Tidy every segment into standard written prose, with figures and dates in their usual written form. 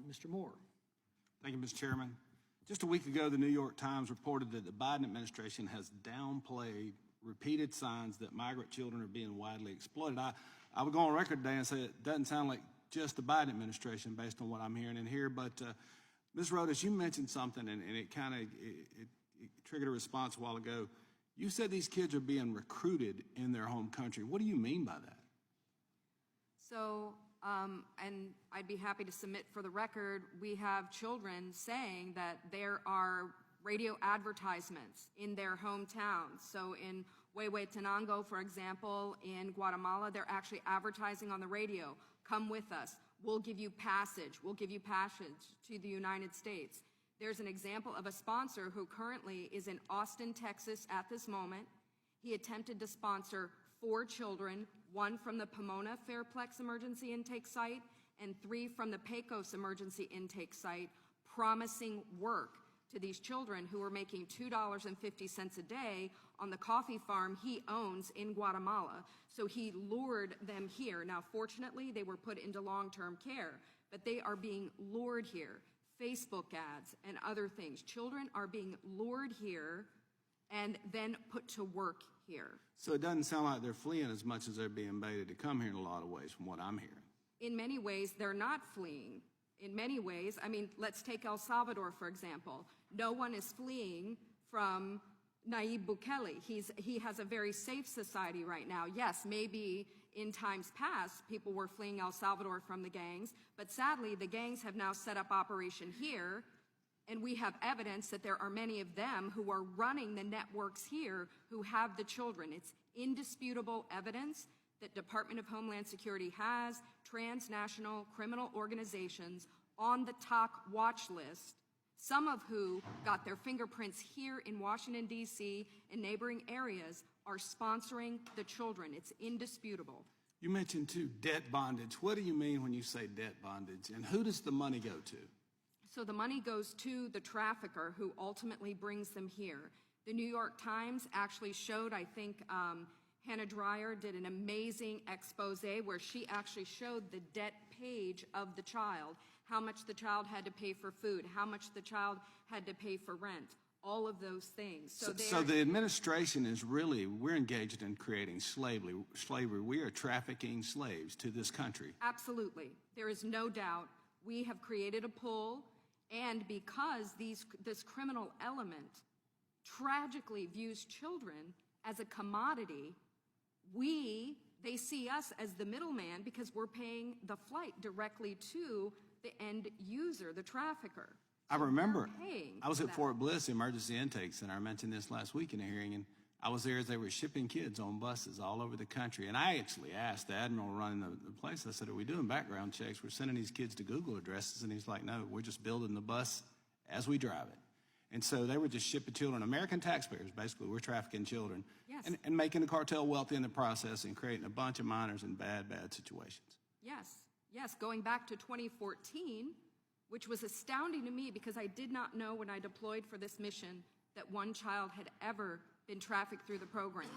Mr. Moore. Thank you, Mr. Chairman. Just a week ago, the New York Times reported that the Biden administration has downplayed repeated signs that migrant children are being widely exploited. I would go on record today and say it doesn't sound like just the Biden administration based on what I'm hearing in here, but Ms. Rodas, you mentioned something and it kind of triggered a response a while ago. You said these kids are being recruited in their home country. What do you mean by that? So, and I'd be happy to submit for the record, we have children saying that there are radio advertisements in their hometowns. So in Huehuetenango, for example, in Guatemala, they're actually advertising on the radio, come with us, we'll give you passage to the United States. There's an example of a sponsor who currently is in Austin, Texas at this moment. He attempted to sponsor 4 children, 1 from the Pomona Fairplex Emergency Intake Site and 3 from the Pecos Emergency Intake Site, promising work to these children who were making $2.50 a day on the coffee farm he owns in Guatemala. So he lured them here. Now, fortunately, they were put into long-term care, but they are being lured here. Facebook ads and other things. Children are being lured here and then put to work here. So it doesn't sound like they're fleeing as much as they're being baited to come here in a lot of ways from what I'm hearing. In many ways, they're not fleeing. In many ways, I mean, let's take El Salvador, for example. No one is fleeing from Nayib Bukele. He has a very safe society right now. Yes, maybe in times past, people were fleeing El Salvador from the gangs, but sadly, the gangs have now set up operation here, and we have evidence that there are many of them who are running the networks here who have the children. It's indisputable evidence that Department of Homeland Security has transnational criminal organizations on the TOC watch list, some of who got their fingerprints here in Washington, D.C. and neighboring areas are sponsoring the children. It's indisputable. You mentioned too debt bondage. What do you mean when you say debt bondage, and who does the money go to? So the money goes to the trafficker who ultimately brings them here. The New York Times actually showed, I think, Hannah Dreyer did an amazing expose where she actually showed the debt page of the child, how much the child had to pay for food, how much the child had to pay for rent, all of those things. So the administration is really, we're engaged in creating slavery. We are trafficking slaves to this country. Absolutely. There is no doubt. We have created a pull, and because this criminal element tragically views children as a commodity, they see us as the middleman because we're paying the flight directly to the end user, the trafficker. I remember, I was at that. Fort Bliss Emergency Intake Center. I mentioned this last week in a hearing, and I was there as they were shipping kids on buses all over the country. And I actually asked the admiral running the place, I said, are we doing background checks? We're sending these kids to Google addresses. And he's like, no, we're just building the bus as we drive it. And so they were just shipping children, American taxpayers, basically. We're trafficking children. Yes. And making the cartel wealthy in the process and creating a bunch of minors in bad situations. Yes, going back to 2014, which was astounding to me because I did not know when I deployed for this mission that one child had ever been trafficked through the program.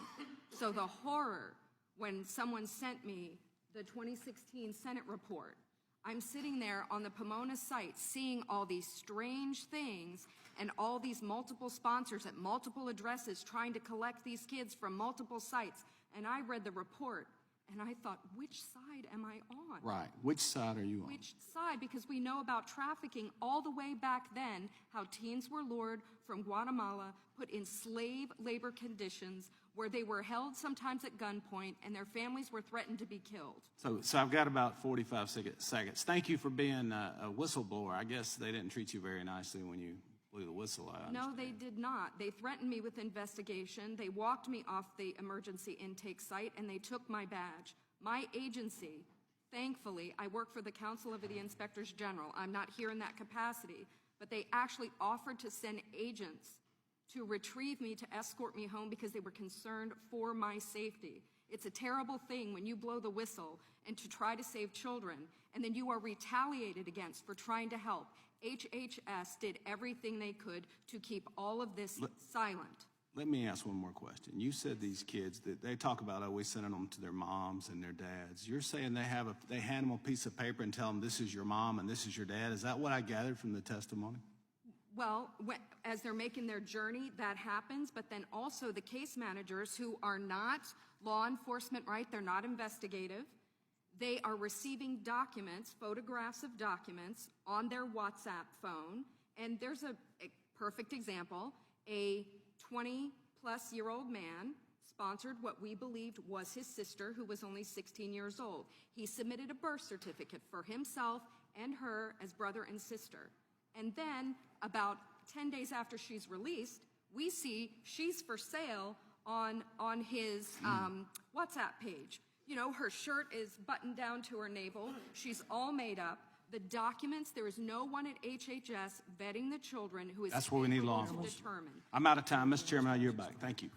So the horror when someone sent me the 2016 Senate report, I'm sitting there on the Pomona site seeing all these strange things and all these multiple sponsors at multiple addresses trying to collect these kids from multiple sites. And I read the report and I thought, which side am I on? Right. Which side are you on? Which side? Because we know about trafficking all the way back then, how teens were lured from Guatemala, put in slave labor conditions where they were held sometimes at gunpoint and their families were threatened to be killed. So I've got about 45 seconds. Thank you for being a whistleblower. I guess they didn't treat you very nicely when you blew the whistle. No, they did not. They threatened me with investigation. They walked me off the emergency intake site and they took my badge. My agency, thankfully, I work for the Council of the Inspectors General. I'm not here in that capacity, but they actually offered to send agents to retrieve me, to escort me home because they were concerned for my safety. It's a terrible thing when you blow the whistle and to try to save children, and then you are retaliated against for trying to help. HHS did everything they could to keep all of this silent. Let me ask one more question. You said these kids, that they talk about always sending them to their moms and their dads. You're saying they hand them a piece of paper and tell them this is your mom and this is your dad. Is that what I gathered from the testimony? Well, as they're making their journey, that happens, but then also the case managers who are not law enforcement, right? They're not investigative. They are receiving documents, photographs of documents on their WhatsApp phone. And there's a perfect example. A 20-plus-year-old man sponsored what we believed was his sister, who was only 16 years old. He submitted a birth certificate for himself and her as brother and sister. And then, about 10 days after she's released, we see she's for sale on his WhatsApp page. You know, her shirt is buttoned down to her navel. She's all made up. The documents, there is no one at HHS vetting the children who is That's where we need law capable to enforcement. determine. I'm out of time. Mr. Chairman, I yield back. Thank you.